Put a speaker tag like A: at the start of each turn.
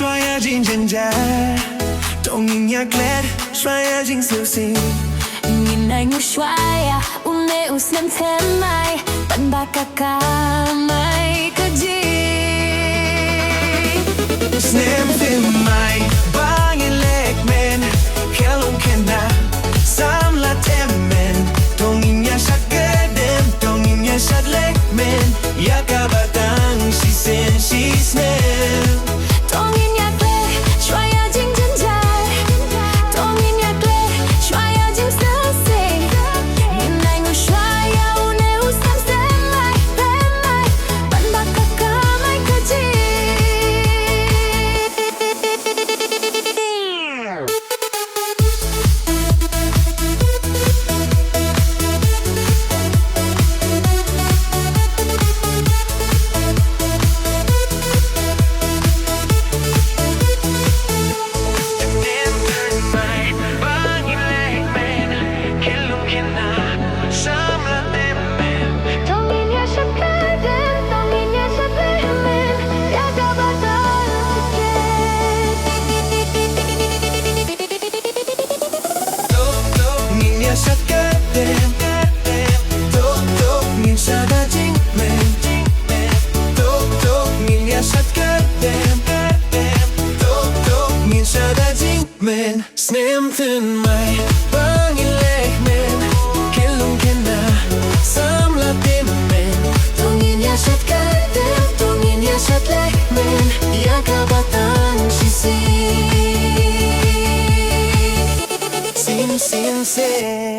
A: Xoayajin jenjar Dongingnya glad Xoayajin susi
B: Nhìn anh xoaya Une usnem temai Bạn baka kamai kaji
A: Snem timai Bangin lekmen Kelong kena Samla temmen Dongingnya shat gedem Dongingnya shat lekmen Yakabatang Shisen shisnem Snem thun mai bangin lekmen Kelung kena samla temmen Dongin ya shat kadem Dongin ya shat lekmen Yakabatang shisen Sin sin sin